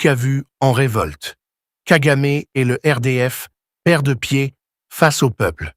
Bukavu en révolte. Kagame et le RDF perdent pied face au peuple.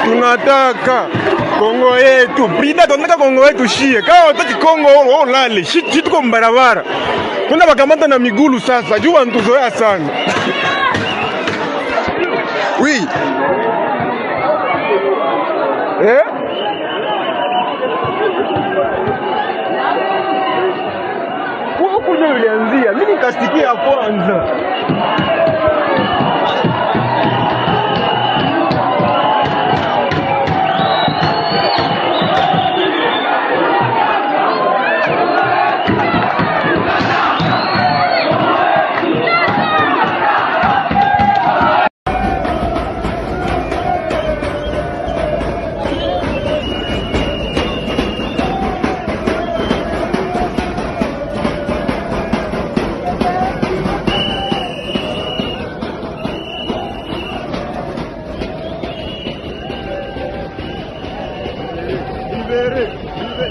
Tunataka Kongo yetu, Brida tunataka Kongo yetu shie. Kama wataki Kongo olale, shit tuko mbarabara. Kuna bakamata na migulu sasa, jua ntuzoea sana. Oui. Huko ndio ulianzia. Mimi nikasikia kwanza.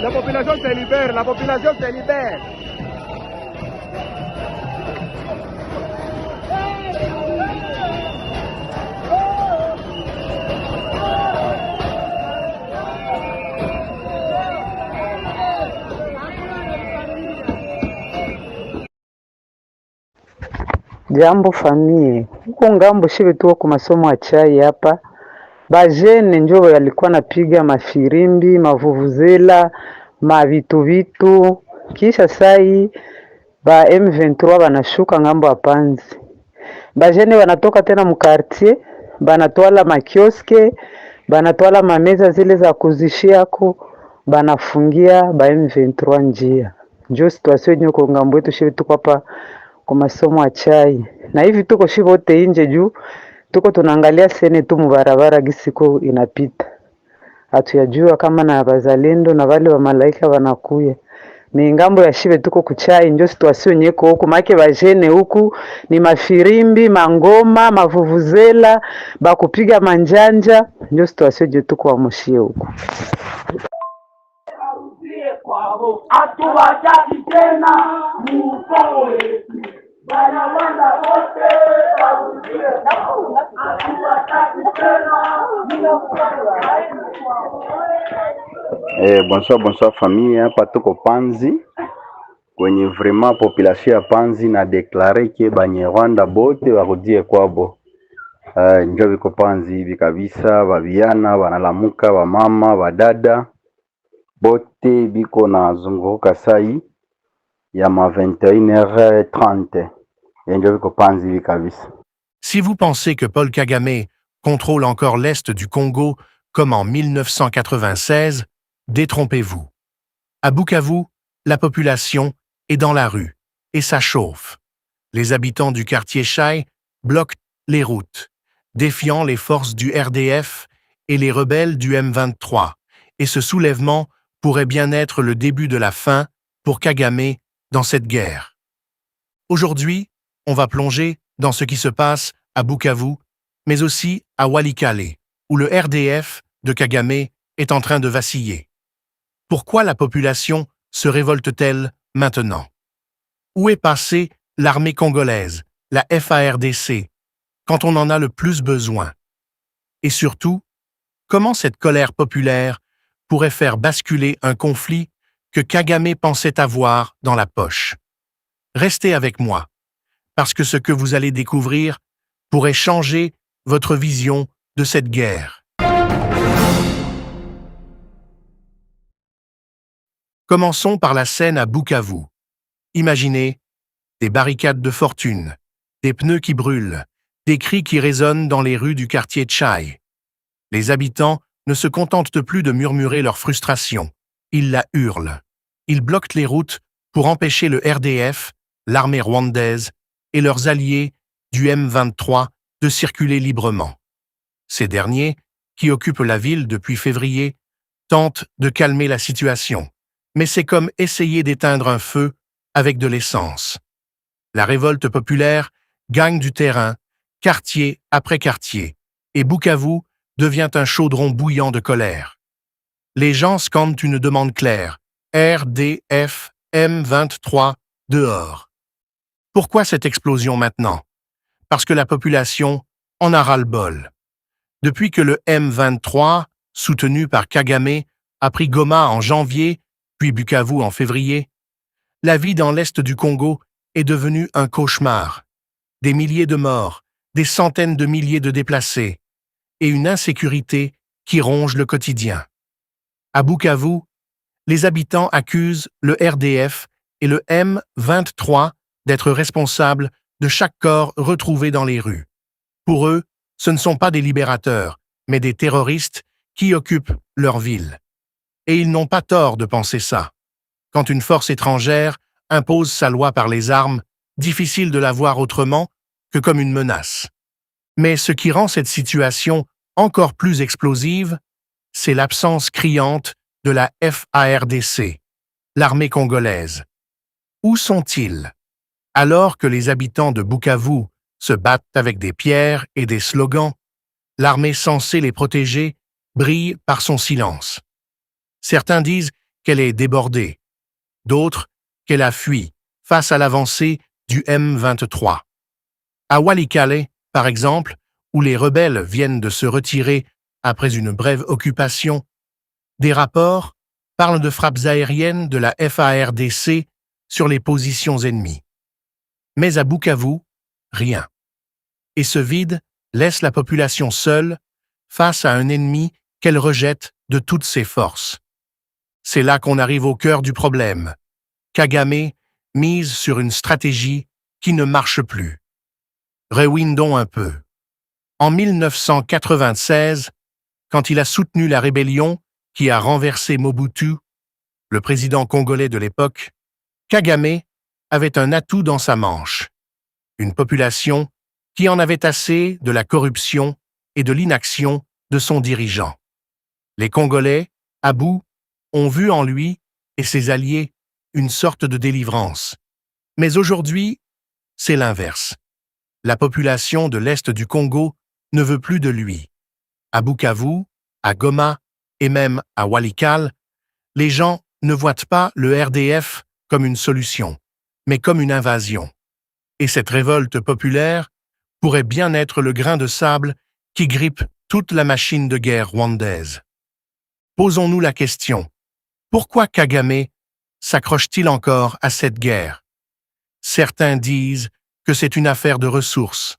La population se libère, la population se libère. Jambo famie, huko ngambo shibe tuko kwa masomo ya chai hapa. Bajene njo yalikuwa napiga mafirimbi, mavuvuzela, vitu. Kisha sai ba M23 banashuka ngambo ya Panzi. Bajene wanatoka tena mkartier, banatwala makioske, banatwala mameza zile za kuzishiako, banafungia ba M23 njia. Njo situation nyoko ngambo yetu shibe tuko hapa kwa masomo ya chai. Na hivi tuko shibe wote inje juu tuko tunaangalia sene tu mubarabara gisiko inapita. Hatuyajua kama na bazalendo na wale wa malaika wanakuya. Ni ngambo ya shibe tuko kuchai njo situation nyeko huku make bajene huku ni mafirimbi, mangoma, mavuvuzela, bakupiga manjanja njo situation je tuko amushie huku. Atuwachaki tena mukoo yetu. Banawanda wote waudie. Atuwachaki tena Bonsoir famille, hapa tuko Panzi kwenye vraiment population ya Panzi na deklare ke Banyarwanda bote warudie kwabo. Njo biko Panzi hivi kabisa, babiana banalamuka, bamama, badada bote biko na zunguruka sai ya ma 21h30. Njo biko Panzi hivi kabisa. Si vous pensez que Paul Kagame contrôle encore l'Est du Congo comme en 1996, détrompez-vous. À Bukavu, la population est dans la rue, et ça chauffe. Les habitants du quartier Chai bloquent les routes, défiant les forces du RDF et les rebelles du M23, et ce soulèvement pourrait bien être le début de la fin pour Kagame dans cette guerre. Aujourd'hui, on va plonger dans ce qui se passe à Bukavu, mais aussi à Walikale, où le RDF de Kagame est en train de vaciller. Pourquoi la population se révolte-t-elle maintenant? Où est passée l'armée congolaise, la FARDC, quand on en a le plus besoin? Et surtout, comment cette colère populaire pourrait faire basculer un conflit que Kagame pensait avoir dans la poche? Restez avec moi, parce que ce que vous allez découvrir pourrait changer votre vision de cette guerre. Commençons par la scène à Bukavu. Imaginez des barricades de fortune, des pneus qui brûlent, des cris qui résonnent dans les rues du quartier Chai. Les habitants ne se contentent plus de murmurer leur frustration, ils la hurlent. Ils bloquent les routes pour empêcher le RDF, l'armée rwandaise et leurs alliés du M23 de de circuler librement. Ces derniers, qui occupent la ville depuis février, tentent de calmer la situation, mais c'est comme essayer d'éteindre un feu avec de l'essence. La révolte populaire gagne du terrain, quartier après quartier, et Bukavu devient un chaudron bouillant de colère. Les gens scandent une demande claire, RDF M23 dehors. Pourquoi cette explosion maintenant? Parce que la population en a ras-le-bol. Depuis que le M23, soutenu par Kagame, a pris Goma en janvier, puis Bukavu en février, la vie dans l'est du Congo est devenue un cauchemar. Des milliers de morts, des centaines de milliers de déplacés, et une insécurité qui ronge le quotidien. À Bukavu, les habitants accusent le RDF et le M23 d'être responsables de chaque corps retrouvé dans les rues. Pour eux, ce ne sont pas des libérateurs, mais des terroristes qui occupent leur ville. Et ils n'ont pas tort de penser ça. Quand une force étrangère impose sa loi par les armes, difficile de la voir autrement que comme une menace. Mais ce qui rend cette situation encore plus explosive, c'est l'absence criante de la FARDC, l'armée congolaise. Où sont-ils? Alors que les habitants de Bukavu se battent avec des pierres et des slogans, l'armée censée les protéger brille par son silence. Certains disent qu'elle est débordée, d'autres qu'elle a fui face à l'avancée du M23. À Walikale, par exemple, où les rebelles viennent de se retirer après une brève occupation, des rapports parlent de frappes aériennes de la FARDC sur les positions ennemies. Mais à Bukavu, rien. Et ce vide laisse la population seule face à un ennemi qu'elle rejette de toutes ses forces. C'est là qu'on arrive au cœur du problème. Kagame mise sur une stratégie qui ne marche plus. Rewindons un peu. En 1996, quand il a soutenu la rébellion qui a renversé Mobutu, le président congolais de l'époque, Kagame avait un atout dans sa manche. Une population qui en avait assez de la corruption et de l'inaction de son dirigeant. Les Congolais, à bout, ont vu en lui et ses alliés une sorte de délivrance. Mais aujourd'hui, c'est l'inverse. La population de l'Est du Congo ne veut plus de lui. À Bukavu, à Goma et même à Walikale, les gens ne voient pas le RDF comme une solution, mais comme une invasion. Et cette révolte populaire pourrait bien être le grain de sable qui grippe toute la machine de guerre rwandaise. Posons-nous la question, pourquoi Kagame s'accroche-t-il encore à cette guerre? Certains disent que c'est une affaire de ressources.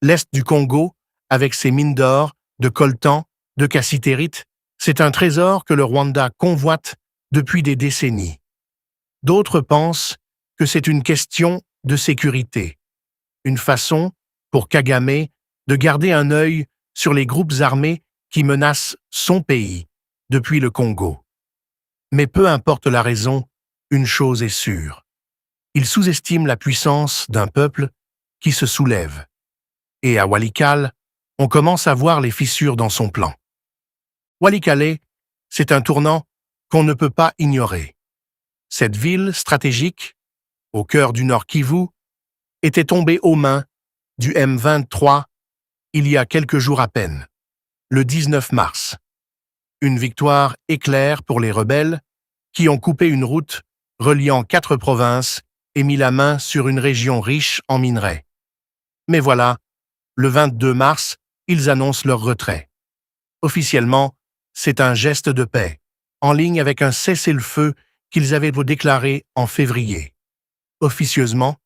L'Est du Congo, avec ses mines d'or, de coltan, de cassitérite, c'est un trésor que le Rwanda convoite depuis des décennies. D'autres pensent que c'est une question de sécurité, une façon pour Kagame de garder un œil sur les groupes armés qui menacent son pays depuis le Congo. Mais peu importe la raison, une chose est sûre. Il sous-estime la puissance d'un peuple qui se soulève. Et à Walikale, on commence à voir les fissures dans son plan. Walikale, c'est un tournant qu'on ne peut pas ignorer. Cette ville stratégique, au cœur du Nord Kivu, était tombée aux mains du M23 il y a quelques jours à peine, le 19 mars. Une victoire éclair pour les rebelles qui ont coupé une route reliant 4 provinces et mis la main sur une région riche en minerais. Mais voilà, le 22 mars, ils annoncent leur retrait. Officiellement, c'est un geste de paix, en ligne avec un cessez-le-feu qu'ils avaient déclaré en février. Officieusement,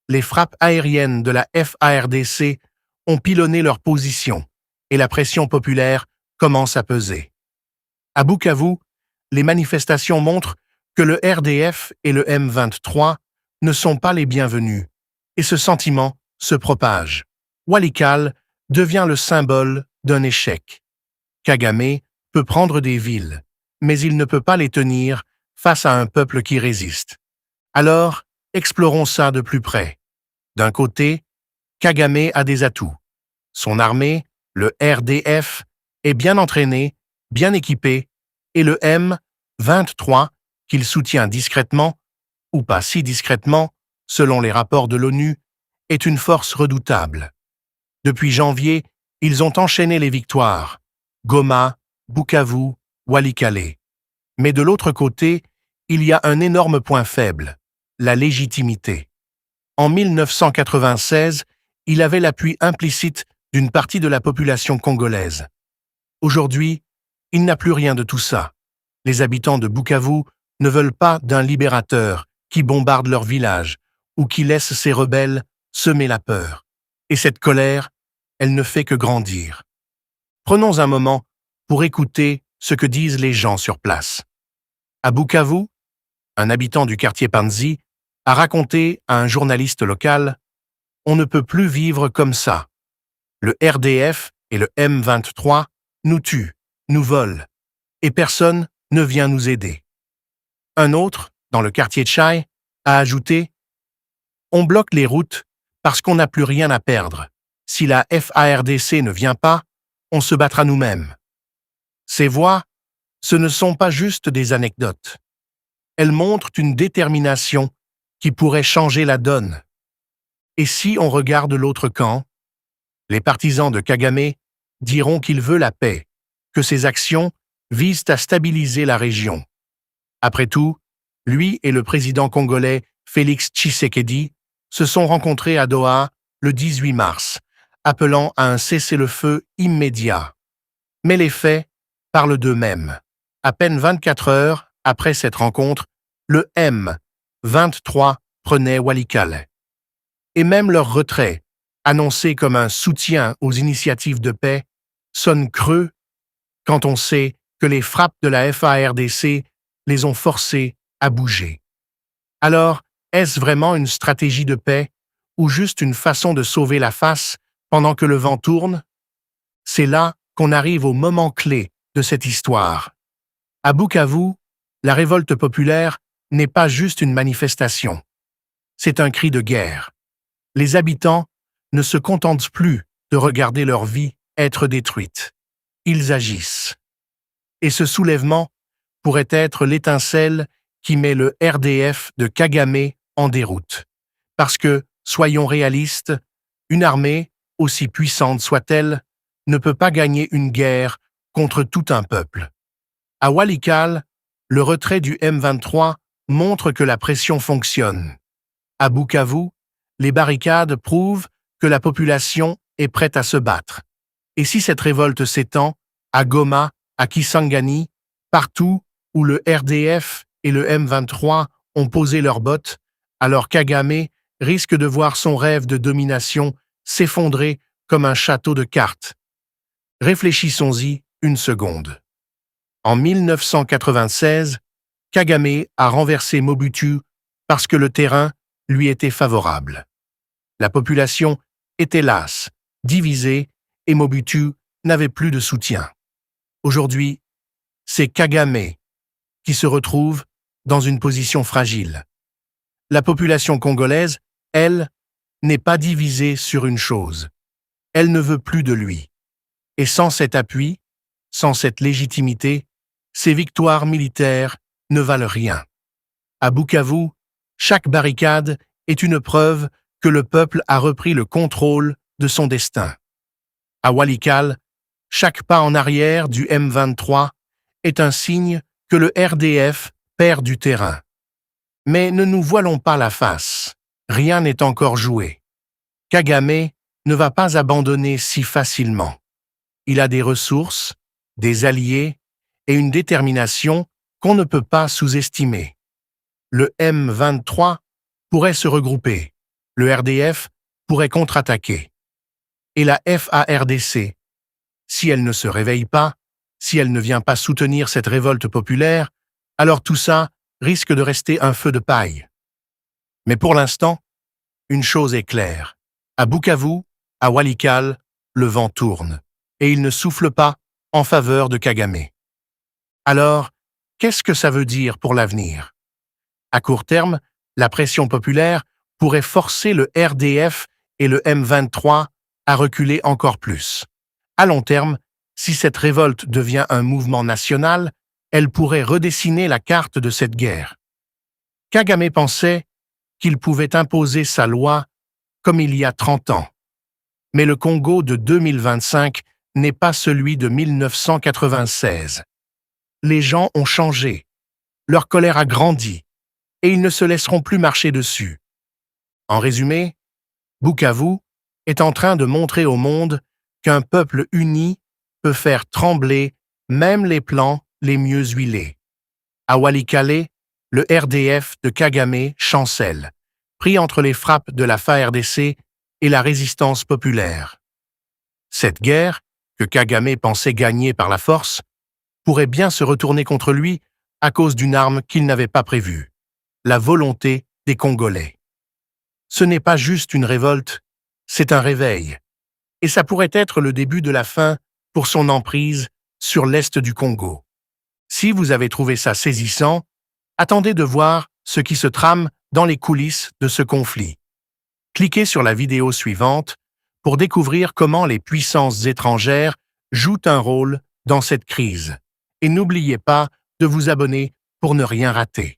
les frappes aériennes de la FARDC ont pilonné leur position et la pression populaire commence à peser. À Bukavu, les manifestations montrent que le RDF et le M23 ne sont pas les bienvenus, et ce sentiment se propage. Walikale devient le symbole d'un échec. Kagame peut prendre des villes, mais il ne peut pas les tenir face à un peuple qui résiste. Alors, explorons ça de plus près. D'un côté, Kagame a des atouts. Son armée, le RDF, est bien entraînée, bien équipée, et le M23, qu'il soutient discrètement, ou pas si discrètement, selon les rapports de l'ONU, est une force redoutable. Depuis janvier, ils ont enchaîné les victoires. Goma, Bukavu, Walikale. Mais de l'autre côté, il y a un énorme point faible, la légitimité. En 1996, il avait l'appui implicite d'une partie de la population congolaise. Aujourd'hui, il n'a plus rien de tout ça. Les habitants de Bukavu ne veulent pas d'un libérateur qui bombarde leur village ou qui laisse ses rebelles semer la peur. Et cette colère, elle ne fait que grandir. Prenons un moment pour écouter ce que disent les gens sur place. À Bukavu, un habitant du quartier Panzi a raconté à un journaliste local « On ne peut plus vivre comme ça. Le RDF et le M23 nous tuent, nous volent, et personne ne vient nous aider. » Un autre, dans le quartier Tchai, a ajouté « On bloque les routes parce qu'on n'a plus rien à perdre. Si la FARDC ne vient pas, on se battra nous-mêmes. » Ces voix, ce ne sont pas juste des anecdotes. Elles montrent une détermination qui pourrait changer la donne. Et si on regarde l'autre camp, les partisans de Kagame diront qu'il veut la paix, que ses actions visent à stabiliser la région. Après tout, lui et le président congolais Félix Tshisekedi se sont rencontrés à Doha le 18 mars, appelant à un cessez-le-feu immédiat. Mais les faits parlent d'eux-mêmes. À peine 24 heures après cette rencontre, le M23 prenait Walikale. Et même leur retrait, annoncé comme un soutien aux initiatives de paix, sonne creux quand on sait que les frappes de la FARDC les ont forcés à bouger. Alors, est-ce vraiment une stratégie de paix ou juste une façon de sauver la face pendant que le vent tourne? C'est là qu'on arrive au moment clé de cette histoire. À Bukavu, la révolte populaire n'est pas juste une manifestation. C'est un cri de guerre. Les habitants ne se contentent plus de regarder leur vie être détruite. Ils agissent. Et ce soulèvement pourrait être l'étincelle qui met le RDF de Kagame en déroute. Parce que, soyons réalistes, une armée, aussi puissante soit-elle, ne peut pas gagner une guerre contre tout un peuple. À Walikale, le retrait du M23 montre que la pression fonctionne. À Bukavu, les barricades prouvent que la population est prête à se battre. Et si cette révolte s'étend, à Goma, à Kisangani, partout où le RDF et le M23 ont posé leurs bottes, alors Kagame risque de voir son rêve de domination s'effondrer comme un château de cartes. Réfléchissons-y une seconde. En 1996, Kagame a renversé Mobutu parce que le terrain lui était favorable. La population était lasse, divisée, et Mobutu n'avait plus de soutien. Aujourd'hui, c'est Kagame qui se retrouve dans une position fragile. La population congolaise, elle, n'est pas divisée sur une chose. Elle ne veut plus de lui. Et sans cet appui, sans cette légitimité, ses victoires militaires ne valent rien. À Bukavu, chaque barricade est une preuve que le peuple a repris le contrôle de son destin. À Walikale, chaque pas en arrière du M23 est un signe que le RDF perd du terrain. Mais ne nous voilons pas la face, rien n'est encore joué. Kagame ne va pas abandonner si facilement. Il a des ressources, des alliés et une détermination qu'on ne peut pas sous-estimer. Le M23 pourrait se regrouper, le RDF pourrait contre-attaquer. Et la FARDC, si elle ne se réveille pas, si elle ne vient pas soutenir cette révolte populaire, alors tout ça risque de rester un feu de paille. Mais pour l'instant, une chose est claire. À Bukavu, à Walikale, le vent tourne, et il ne souffle pas en faveur de Kagame. Alors, qu'est-ce que ça veut dire pour l'avenir? À court terme, la pression populaire pourrait forcer le RDF et le M23 à reculer encore plus. À long terme, si cette révolte devient un mouvement national, elle pourrait redessiner la carte de cette guerre. Kagame pensait qu'il pouvait imposer sa loi comme il y a 30 ans. Mais le Congo de 2025 n'est pas celui de 1996. Les gens ont changé, leur colère a grandi, et ils ne se laisseront plus marcher dessus. En résumé, Bukavu est en train de montrer au monde qu'un peuple uni peut faire trembler même les plans les mieux huilés. À Walikale, le RDF de Kagame chancelle, pris entre les frappes de la FARDC et la résistance populaire. Cette guerre, que Kagame pensait gagner par la force, pourrait bien se retourner contre lui à cause d'une arme qu'il n'avait pas prévue, la volonté des Congolais. Ce n'est pas juste une révolte, c'est un réveil. Et ça pourrait être le début de la fin pour son emprise sur l'est du Congo. Si vous avez trouvé ça saisissant, attendez de voir ce qui se trame dans les coulisses de ce conflit. Cliquez sur la vidéo suivante pour découvrir comment les puissances étrangères jouent un rôle dans cette crise. Et n'oubliez pas de vous abonner pour ne rien rater.